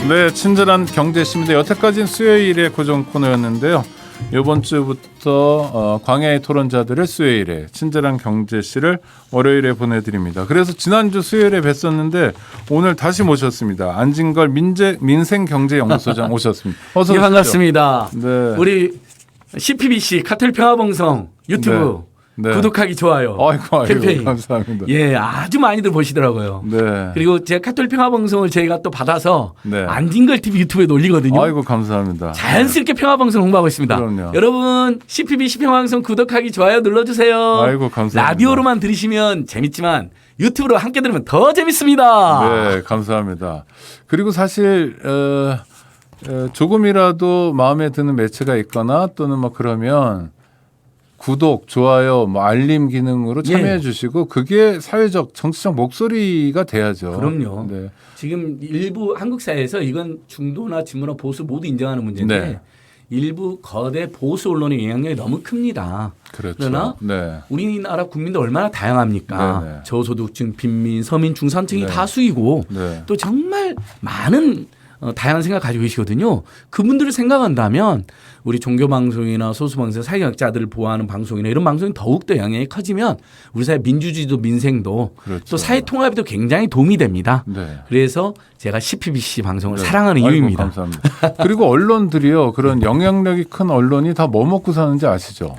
네, 친절한 경제시입니다. 여태까지는 수요일에 고정 코너였는데요. 이번 주부터 광야의 토론자들을 수요일에, 친절한 경제시를 월요일에 보내드립니다. 그래서 지난주 수요일에 뵀었는데 오늘 다시 모셨습니다. 안진걸 민생경제연구소장 오셨습니다. 어서 오십시오. 네, 반갑습니다. 네. 우리 CPBC 카톨평화방송 유튜브 네. 구독하기 좋아요. 아이고, 캠페인. 감사합니다. 예, 아주 많이들 보시더라고요. 네. 그리고 제가 카톨평화방송을 저희가 또 받아서 네. 안진걸 TV 유튜브에 올리거든요. 아이고, 감사합니다. 자연스럽게 평화방송 홍보하고 있습니다. 그럼요. 여러분 CPBC 평화방송 구독하기 좋아요 눌러주세요. 아이고, 감사합니다. 라디오로만 들으시면 재밌지만 유튜브로 함께 들으면 더 재밌습니다. 네, 감사합니다. 그리고 사실 조금이라도 마음에 드는 매체가 있거나 또는 뭐 그러면 구독, 좋아요, 뭐 알림 기능으로 참여해 주시고 그게 사회적, 정치적 목소리가 돼야죠. 그럼요. 네. 지금 일부 한국 사회에서 이건 중도나 진보나 보수 모두 인정하는 문제인데 네. 일부 거대 보수 언론의 영향력이 너무 큽니다. 그렇죠. 그러나 네. 우리나라 국민들 얼마나 다양합니까? 네네. 저소득층, 빈민, 서민, 중산층이 네. 다수이고 네. 또 정말 많은 다양한 생각 가지고 계시거든요. 그분들을 생각한다면 우리 종교방송이나 소수방송, 사회학자들을 보호하는 방송이나 이런 방송이 더욱더 영향이 커지면 우리 사회 민주주의도 민생도 그렇죠. 또 사회 통합에도 굉장히 도움이 됩니다. 네. 그래서 제가 CPBC 방송을 네. 사랑하는 아이고, 이유입니다. 감사합니다. 그리고 언론들이요. 그런 영향력이 큰 언론이 다 뭐 먹고 사는지 아시죠?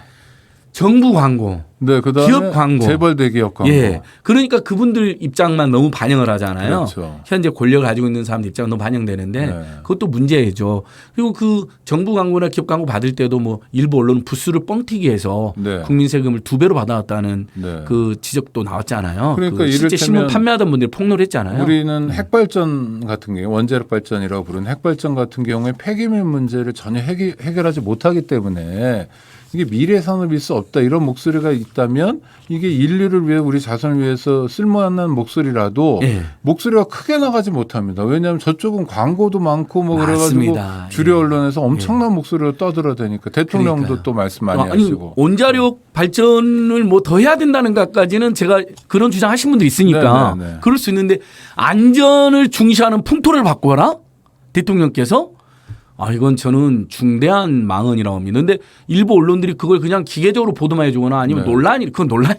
정부 광고, 네, 그다음에 기업 광고. 재벌 대기업 광고. 예, 그러니까 그분들 입장만 너무 반영을 하잖아요. 그렇죠. 현재 권력을 가지고 있는 사람들 입장은 너무 반영되는데 네. 그것도 문제죠. 그리고 그 정부 광고나 기업 광고 받을 때도 뭐 일부 언론은 부수를 뻥튀기 해서 네. 국민 세금을 2배로 받아왔다는 네. 그 지적도 나왔잖아요. 그러니까 그 실제 이를테면 신문 판매하던 분들이 폭로를 했잖아요. 우리는 핵발전 같은 경우 원자력 발전이라고 부르는 핵발전 같은 경우에 폐기물 문제를 전혀 해결하지 못하기 때문에 이게 미래 산업일 수 없다 이런 목소리가 있다면 이게 인류를 위해 우리 자손을 위해서 쓸모없는 목소리라도 예. 목소리가 크게 나가지 못합니다. 왜냐하면 저쪽은 광고도 많고 뭐 그래가지고 맞습니다. 주류 예. 언론에서 엄청난 목소리로 떠들어대니까 대통령도 그러니까요. 또 말씀 많이 아니, 하시고. 원자력 발전을 뭐 더 해야 된다는 것까지는 제가 그런 주장하신 분도 있으니까 네네네. 그럴 수 있는데 안전을 중시하는 풍토를 바꿔라 대통령께서 이건 저는 중대한 망언이라고 합니다. 그런데 일부 언론들이 그걸 그냥 기계적으로 보도만 해주거나 아니면 네. 그건 논란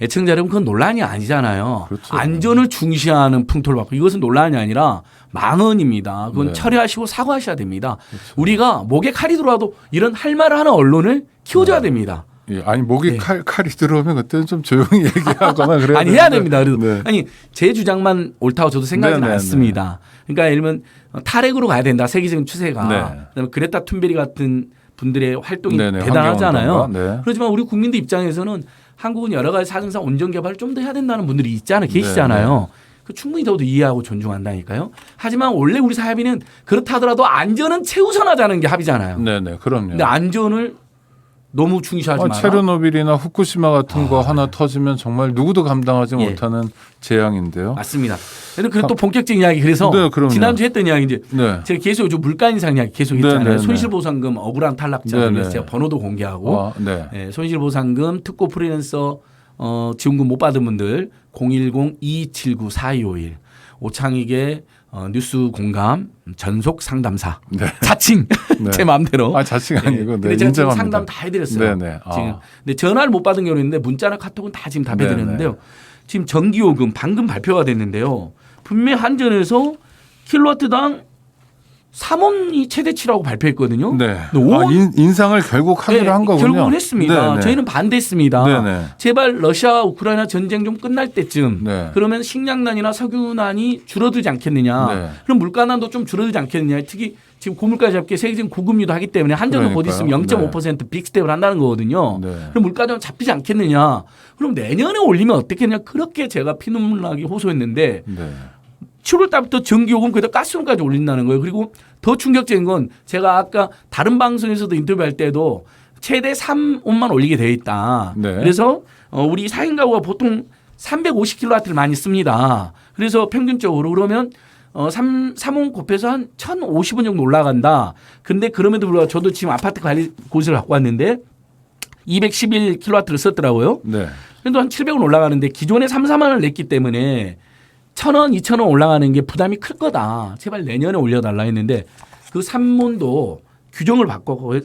애청자 여러분 그건 논란이 아니잖아요. 그렇죠. 안전을 중시하는 풍토를 바꿔 이것은 논란이 아니라 망언입니다. 그건 네. 처리하시고 사과하셔야 됩니다. 우리가 목에 칼이 들어와도 이런 할 말을 하는 언론을 키워줘야 됩니다. 예, 아니 목에 네. 칼이 들어오면 그때는 좀 조용히 얘기하거나 그래야 아니 해야 됩니다. 그래도 네. 아니 제 주장만 옳다고 저도 생각하지는 네네네. 않습니다. 그러니까 예를 들면 탈핵으로 가야 된다. 세계적인 추세가. 네. 그다음에 그레타 툰베리 같은 분들의 활동이 네네, 대단하잖아요. 환경운동가. 네. 그렇지만 우리 국민들 입장에서는 한국은 여러 가지 사정상 원전 개발을 좀 더 해야 된다는 분들이 계시잖아요. 그 충분히 저도 이해하고 존중한다니까요. 하지만 원래 우리 사회비는 그렇다 하더라도 안전은 최우선하자는 게 합의잖아요. 네네, 그럼요. 근데 안전을 너무 중시하지 마라. 체르노빌이나 후쿠시마 같은 거 하나 터지면 정말 누구도 감당하지 예. 못하는 재앙인데요. 맞습니다. 그래도 또 본격적인 이야기 그래서 네, 그럼요. 지난주에 했던 이야기 이제 네. 제가 계속 요즘 물가 인상 이야기 계속 네, 했잖아요. 네, 네. 손실보상금 억울한 탈락자들 네, 위해서 네. 제가 번호도 공개하고 네. 예, 손실보상금 특고 프리랜서 지원금 못 받은 분들 010-2279-4251 오창익의 뉴스 공감 전속 상담사 네. 자칭 네. 제 마음대로 자칭 아니고 네, 근데 제가 지금 인정합니다. 상담 다 해드렸어요. 네네. 지금 근데 전화를 못 받은 경우는 있는데 문자나 카톡은 다 지금 답해드렸는데요. 지금 전기요금 방금 발표가 됐는데요. 분명 한전에서 킬로와트당 3원이 최대치라고 발표했거든요. 네. 근데 5원 인상을 결국 하기로 한 거군요. 결국은 했습니다. 네네. 저희는 반대했습니다. 네네. 제발 러시아 우크라이나 전쟁 좀 끝날 때쯤 네. 그러면 식량난이나 석유난이 줄어들지 않겠느냐. 네. 그럼 물가난도 좀 줄어들지 않겠느냐. 특히 지금 고물가 잡기 세계적인 고금리도 하기 때문에 한전도 곧 그러니까요. 있으면 0.5% 빅스텝을 한다는 거거든요. 네. 그럼 물가 좀 잡히지 않겠느냐. 그럼 내년에 올리면 어떻겠냐. 그렇게 제가 피눈물 나게 호소했는데 네. 7월 달부터 전기요금 거기다 가스요금까지 올린다는 거예요. 그리고 더 충격적인 건 제가 아까 다른 방송에서도 인터뷰할 때도 최대 3원만 올리게 되어 있다. 네. 그래서 우리 4인 가구가 보통 350kW를 많이 씁니다. 그래서 평균적으로 그러면 3원 곱해서 한 1,050원 정도 올라간다. 근데 그럼에도 불구하고 저도 지금 아파트 관리 고지를 갖고 왔는데 211kW를 썼더라고요. 네. 그래도 한 700원 올라가는데 기존에 3, 4만 원을 냈기 때문에 1,000원, 2,000원 올라가는 게 부담이 클 거다. 제발 내년에 올려달라 했는데 그 산문도 규정을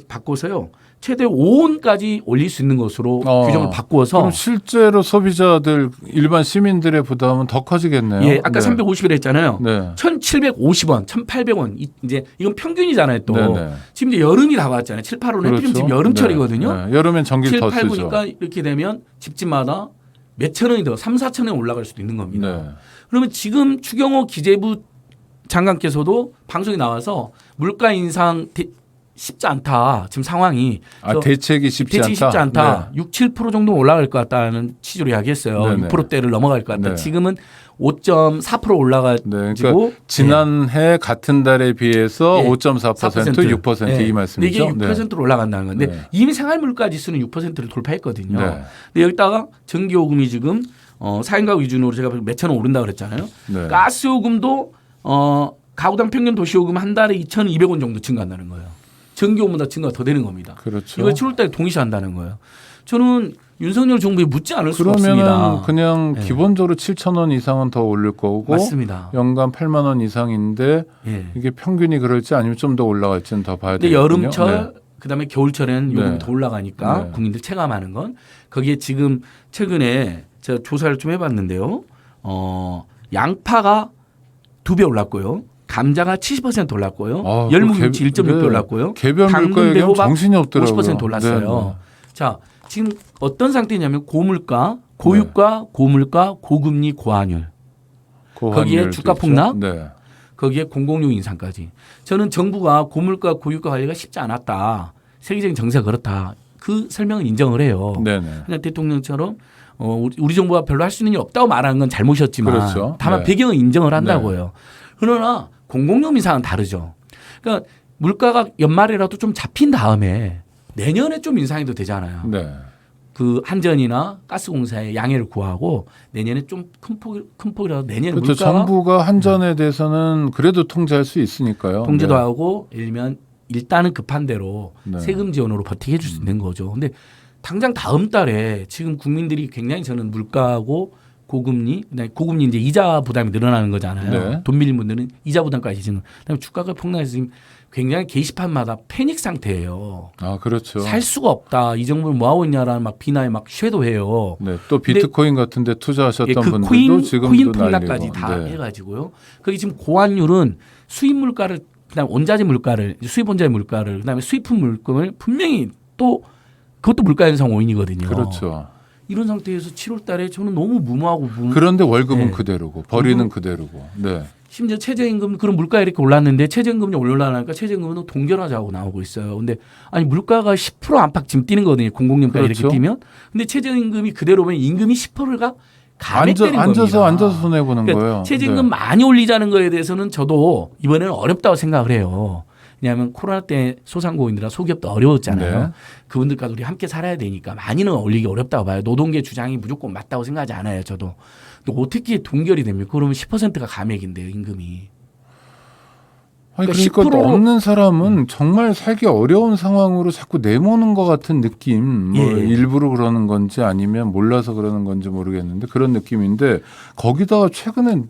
바꿔서요. 최대 5원까지 올릴 수 있는 것으로 규정을 바꾸어서 그럼 실제로 소비자들 일반 시민들의 부담은 더 커지겠네요. 예, 아까 네. 350일 했잖아요. 네. 1,750원, 1,800원 이제 이건 평균이잖아요. 또 네네. 지금 이제 여름이 다가왔잖아요. 7, 8월은 그렇죠. 지금 여름철이거든요. 네. 여름엔 전기를 7, 더 8, 쓰죠. 9니까 이렇게 되면 집집마다 몇천 원이 더 3, 4천 원이 올라갈 수도 있는 겁니다. 네. 그러면 지금 추경호 기재부 장관께서도 방송에 나와서 물가 인상 쉽지 않다. 지금 상황이. 아, 대책이 쉽지 않다. 6, 7% 정도 올라갈 것 같다는 취지로 이야기했어요. 네네. 6%대를 넘어갈 것 같다. 네. 지금은 5.4% 올라가지고 네, 그러니까 지난해 같은 달에 비해서 네. 5.4%, 6% 네. 이 말씀이죠. 이게 6%로 올라간다는 건데 네. 이미 생활물가 지수는 6%를 돌파했거든요. 네. 근데 여기다가 전기요금이 지금 4인 가구 기준으로 제가 몇천 원 오른다 그랬잖아요. 네. 가스요금도 가구당 평균 도시요금 한 달에 2,200원 정도 증가한다는 거예요. 전기요금보다 증가가 더 되는 겁니다. 그렇죠. 이걸 7월 달에 동시한다는 거예요. 저는 윤석열 정부에 묻지 않을 수가 그러면은 없습니다. 그냥 네. 기본적으로 7,000원 이상은 더 올릴 거고 맞습니다. 연간 8만 원 이상인데 예. 이게 평균이 그럴지 아니면 좀 더 올라갈지는 더 봐야 근데 되거든요. 여름철 그다음에 겨울철에는 요금이 네. 더 올라가니까 네. 국민들 체감하는 건 거기에 지금 최근에 제가 조사를 좀 해봤는데요. 양파가 2배 올랐고요. 감자가 70% 올랐고요. 아, 열무김치 그 1.6배 네. 올랐고요. 개별 당근, 물가 얘기하면 배호박 정신이 없더라고요. 50% 올랐어요. 네, 네. 자, 지금 어떤 상태냐면 고물가, 고유가, 고물가, 고금리, 고환율. 거기에 고환율도 주가 있죠. 폭락? 네. 거기에 공공용 인상까지. 저는 정부가 고물가, 고유가 관리가 쉽지 않았다. 세계적인 정세가 그렇다. 그 설명을 인정을 해요. 네네. 그냥 대통령처럼 우리 정부가 별로 할 수 있는 게 없다고 말하는 건 잘못이었지만 그렇죠. 다만 네. 배경은 인정을 한다고요. 그러나 공공용 인상은 다르죠. 그러니까 물가가 연말이라도 좀 잡힌 다음에 내년에 좀 인상해도 되잖아요. 네. 그 한전이나 가스공사의 양해를 구하고 내년에 좀 큰 폭이라도 내년에 그렇죠. 물가가 정부가 한전에 대해서는 그래도 통제할 수 있으니까요. 통제도 네. 하고 예를 들면 일단은 급한 대로 네. 세금 지원으로 버티게 해줄 수 있는 거죠. 근데 당장 다음 달에 지금 국민들이 굉장히 저는 물가하고 고금리, 그다음에 고금리 이제 이자 부담이 늘어나는 거잖아요. 네. 돈 빌린 분들은 이자 부담까지 지금 그다음에 주가가 폭락해서 지금 굉장히 게시판마다 패닉 상태예요. 아, 그렇죠. 살 수가 없다. 이 정부는 뭐 하고 있냐라는 막 비난에 막 쇄도해요. 네. 또 비트코인 같은 데 투자하셨던 예, 그 분들도 지금도 코인 폭락까지 난리고. 다 네. 해가지고요. 거기 지금 고환율은 수입 물가를 그다음 원자재 물가를 수입 원자재 물가를 그다음에 수입품 물금을 분명히 또 그것도 물가 연상 원인이거든요. 그렇죠. 이런 상태에서 7월달에 저는 너무 무모하고 그런데 월급은 네. 그대로고 버리는 그대로고. 네. 심지어 최저임금 그런 물가 이렇게 올랐는데 최저임금이 올라가니까 최저임금은 동결하자고 나오고 있어요. 근데 아니 물가가 10% 안팎 지금 뛰는 거거든요. 공공연까지 그렇죠. 이렇게 뛰면. 근데 최저임금이 그대로면 임금이 10%가 감액되는 겁니다. 앉아서 손해 보는 거예요. 최저임금 네. 많이 올리자는 거에 대해서는 저도 이번에는 어렵다고 생각을 해요. 왜냐하면 코로나 때 소상공인들이나 소기업도 어려웠잖아요. 네. 그분들과 우리 함께 살아야 되니까 많이는 올리기 어렵다고 봐요. 노동계 주장이 무조건 맞다고 생각하지 않아요. 저도. 또 어떻게 동결이 됩니까? 그러면 10%가 감액인데요. 임금이. 아니, 그러니까 그러니까 10% 없는 사람은 정말 살기 어려운 상황으로 자꾸 내모는 것 같은 느낌. 뭐 예. 일부러 그러는 건지 아니면 몰라서 그러는 건지 모르겠는데 그런 느낌인데 거기다가 최근에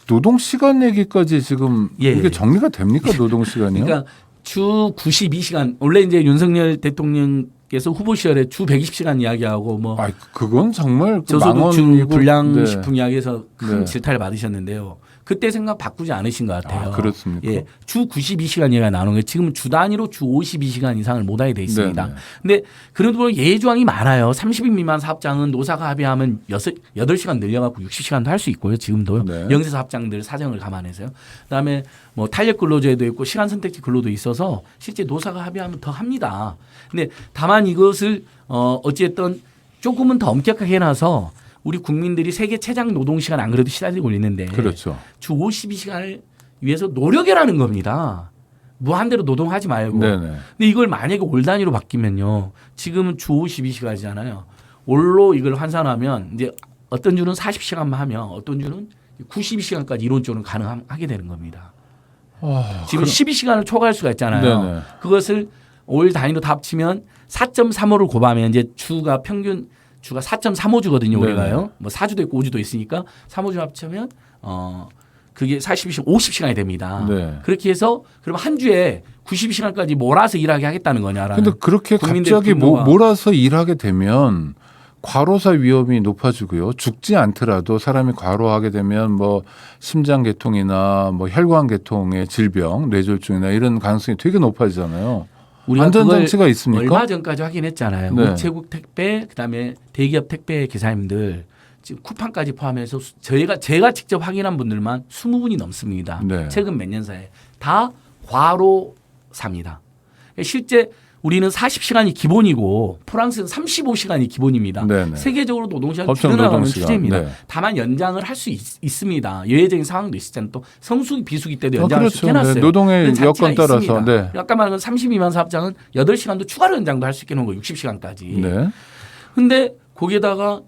노동 시간 얘기까지 지금 예. 이게 정리가 됩니까? 노동 시간이요? 그러니까 주 92시간 원래 이제 윤석열 대통령께서 후보 시절에 주 120시간 이야기하고 뭐 아, 그건 정말 그 저소득층 망언이고. 불량식품 이야기에서 큰 네. 질타를 받으셨는데요. 그때 생각 바꾸지 않으신 것 같아요. 아, 그렇습니까? 예, 주 92시간 얘기가 나오는 게 지금 주 단위로 주 52시간 이상을 못 하게 돼 있습니다. 네네. 근데 그래도 예외 조항이 많아요. 30인 미만 사업장은 노사가 합의하면 8시간 늘려갖고 60시간도 할 수 있고요. 지금도요. 네. 영세 사업장들 사정을 감안해서요. 그다음에 뭐 탄력 근로제도 있고 시간 선택지 근로도 있어서 실제 노사가 합의하면 더 합니다. 근데 다만 이것을 어찌됐든 조금은 더 엄격하게 해놔서 우리 국민들이 세계 최장 노동 시간 안 그래도 시달리고 있는데 그렇죠. 주 52시간을 위해서 노력이라는 겁니다. 무한대로 노동하지 말고. 네네. 근데 이걸 만약에 올 단위로 바뀌면요. 지금은 주 52시간이잖아요. 올로 이걸 환산하면 이제 어떤 주는 40시간만 하면 어떤 주는 92시간까지 이론적으로 가능하게 되는 겁니다. 지금 12시간을 초과할 수가 있잖아요. 네네. 그것을 올 단위로 다 합치면 4.35를 곱하면 이제 주가 평균 주가 4.35주거든요. 네네. 우리가요. 뭐 4주도 있고 5주도 있으니까 3, 5주 합치면 그게 40시간 50시간이 됩니다. 네. 그렇게 해서 그럼 한 주에 92시간까지 몰아서 일하게 하겠다는 거냐라는. 근데 그렇게 국민들의 갑자기 분노가- 몰아서 일하게 되면 과로사 위험이 높아지고요. 죽지 않더라도 사람이 과로하게 되면 뭐 심장계통이나 뭐 혈관계통의 질병, 뇌졸중이나 이런 가능성이 되게 높아지잖아요. 우리가 안전장치가 그걸 있습니까? 얼마 전까지 확인했잖아요. 네. 우체국 택배, 그다음에 대기업 택배 기사님들 지금 쿠팡까지 포함해서 제가 직접 확인한 분들만 20분이 넘습니다. 네. 최근 몇 년 사이에 다 과로사입니다. 실제 우리는 40시간이 기본이고 프랑스는 35시간이 기본입니다. 네네. 세계적으로 노동시간 법정 줄여나가는 노동시간. 추세입니다. 네. 다만 연장을 할 수 있습니다. 예외적인 상황도 있었잖아요. 또 성수기 비수기 때도 연장할 수 그렇죠. 있게 해놨어요. 네. 노동의 그런 여건 자체가 따라서. 있습니다. 네. 아까 말한 건 30 미만 사업장은 8시간도 추가로 연장도 할 수 있게 놓은 거예요. 60시간까지. 네. 근데 거기에다가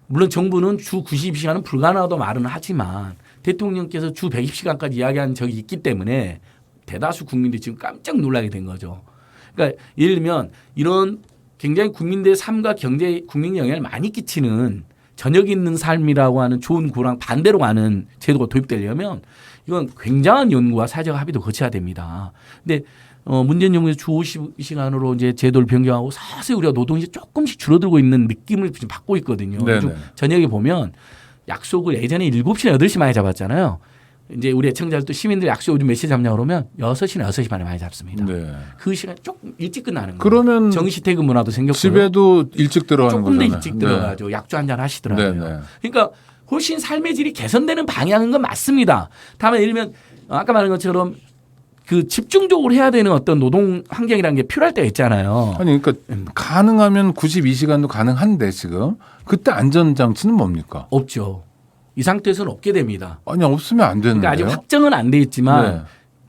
물론 정부는 주 92시간은 불가능하다고 말은 하지만 대통령께서 주 120시간까지 이야기한 적이 있기 때문에 대다수 국민들이 지금 깜짝 놀라게 된 거죠. 그러니까 예를 들면 이런 굉장히 국민들의 삶과 경제에 국민 영향을 많이 끼치는 저녁 있는 삶이라고 하는 좋은 구랑 반대로 가는 제도가 도입되려면 이건 굉장한 연구와 사회적 합의도 거쳐야 됩니다. 근데 문재인 정부에서 주 50시간으로 이제 제도를 변경하고 서서히 우리가 노동이 조금씩 줄어들고 있는 느낌을 지금 받고 있거든요. 네네. 요즘 저녁에 보면 약속을 예전에 7시나 8시 많이 잡았잖아요. 이제 우리 애청자들도 시민들 약속 요즘 몇 시에 잡냐고 그러면 6시나 6시 반에 많이 잡습니다. 네. 그 시간 조금 일찍 끝나는 거예요. 그러면 정시 퇴근 문화도 생겼고요. 집에도 일찍 들어가는 조금 더 거잖아요. 일찍 들어가죠. 약주 한잔 하시더라고요. 네, 네. 그러니까 훨씬 삶의 질이 개선되는 방향인 건 맞습니다. 다만 예를 들면 아까 말한 것처럼 그 집중적으로 해야 되는 어떤 노동 환경이라는 게 필요할 때가 있잖아요. 아니 그러니까 가능하면 92시간도 가능한데 지금 그때 안전장치는 뭡니까? 없죠. 이 상태에서는 없게 됩니다. 아니 없으면 안 되는데요. 그러니까 아직 확정은 안 돼 있지만 네.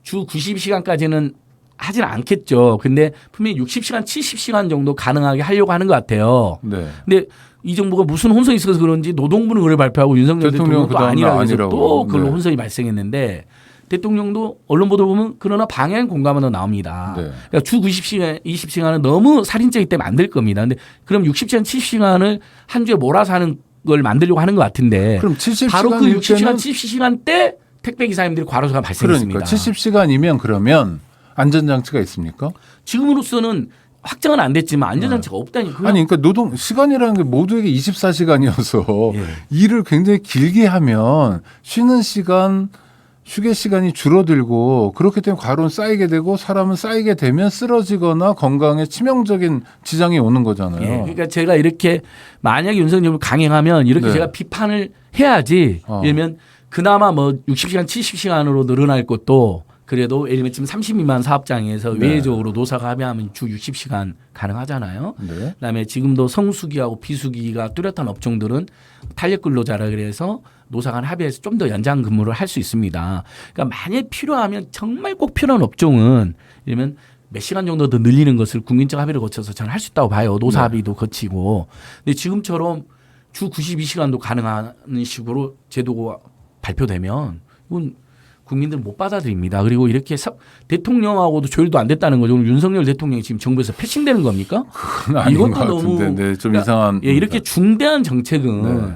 주 90시간까지는 하진 않겠죠. 근데 분명히 60시간, 70시간 정도 가능하게 하려고 하는 것 같아요. 네. 근데 이 정부가 무슨 혼선이 있어서 그런지 노동부는 그걸 발표하고 윤석열 대통령은 대통령도 그다음날 아니라고 해서 아니라고. 또 그걸로 네. 혼선이 발생했는데 대통령도 언론 보도 보면 그러나 방향 공감은 나옵니다. 네. 그러니까 주 90시간, 20시간은 너무 살인적이기 때문에 안 될 겁니다. 근데 그럼 60시간, 70시간을 한 주에 몰아서 하는 걸 만들려고 하는 것 같은데 그럼 70시간 바로 그 60시간, 70시간 때 택배 기사님들이 과로사가 발생했습니다. 그러니까 70시간이면 그러면 안전장치가 있습니까? 지금으로서는 확정은 안 됐지만 안전장치가 없다니까요. 아니 그러니까 노동 시간이라는 게 모두에게 24시간이어서 예. 일을 굉장히 길게 하면 쉬는 시간 휴게 시간이 줄어들고 그렇기 때문에 과로는 쌓이게 되고 사람은 쌓이게 되면 쓰러지거나 건강에 치명적인 지장이 오는 거잖아요. 예, 그러니까 제가 이렇게 만약에 윤석열 정부 강행하면 이렇게 네. 제가 비판을 해야지. 예를 들면 그나마 뭐 60시간, 70시간으로 늘어날 것도 그래도 예를 들면 지금 30 미만 사업장에서 네. 외외적으로 노사가 합의하면 주 60시간 가능하잖아요. 네. 그다음에 지금도 성수기하고 비수기가 뚜렷한 업종들은 탄력 근로자라 그래서 노사 간 합의해서 좀 더 연장 근무를 할 수 있습니다. 그러니까 만약 필요하면 정말 꼭 필요한 업종은 예를 들면 몇 시간 정도 더 늘리는 것을 국민적 합의를 거쳐서 저는 할 수 있다고 봐요. 노사 합의도 거치고. 근데 지금처럼 주 92시간도 가능한 식으로 제도가 발표되면 이건 국민들은 못 받아들입니다. 그리고 이렇게 대통령하고도 조율도 안 됐다는 거죠. 오늘 윤석열 대통령이 지금 정부에서 패싱되는 겁니까? 그건 아닌 것 같은데 네, 좀 그러니까 이상한. 예, 이렇게 중대한 정책은 네.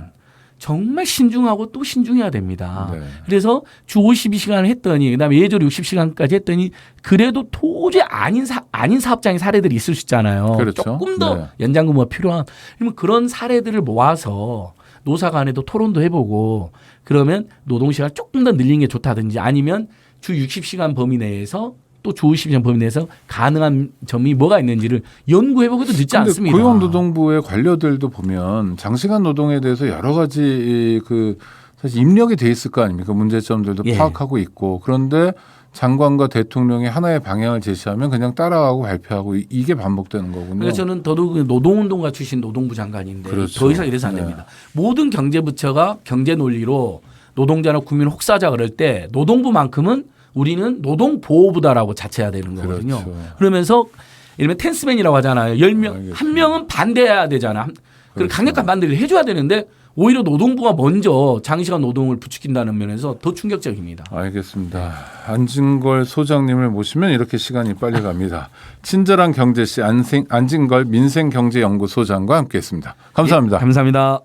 정말 신중하고 또 신중해야 됩니다. 네. 그래서 주 52시간을 했더니 그다음에 예절 60시간까지 했더니 그래도 도저히 아닌 사업장의 사례들이 있을 수 있잖아요. 그렇죠. 조금 더 네. 연장 근무가 필요한 그러면 그런 사례들을 모아서 노사 간에도 토론도 해보고 그러면 노동시간 조금 더 늘리는 게 좋다든지 아니면 주 60시간 범위 내에서 또 주 50시간 범위 내에서 가능한 점이 뭐가 있는지를 연구해보고도 늦지 근데 않습니다. 고용노동부의 관료들도 보면 장시간 노동에 대해서 여러 가지 그 사실 입력이 돼 있을 거 아닙니까? 문제점들도 예. 파악하고 있고 그런데 장관과 대통령이 하나의 방향을 제시하면 그냥 따라가고 발표하고 이게 반복되는 거군요. 그래서 저는 더더욱 노동운동가 출신 노동부 장관인데 그렇죠. 더 이상 이래서 안 네. 됩니다. 모든 경제부처가 경제 논리로 노동자나 국민을 혹사하자 그럴 때 노동부만큼은 우리는 노동보호부다라고 자체해야 되는 거거든요. 그렇죠. 그러면서 예를 들면 텐스맨이라고 하잖아요. 10명, 알겠습니다. 한 명은 반대해야 되잖아. 그리고 그렇죠. 강력한 반대를 해줘야 되는데 오히려 노동부가 먼저 장시간 노동을 부추긴다는 면에서 더 충격적입니다. 알겠습니다. 안진걸 소장님을 모시면 이렇게 시간이 빨리 갑니다. 친절한 경제씨 안진걸 민생경제연구소장과 함께했습니다. 감사합니다. 예, 감사합니다.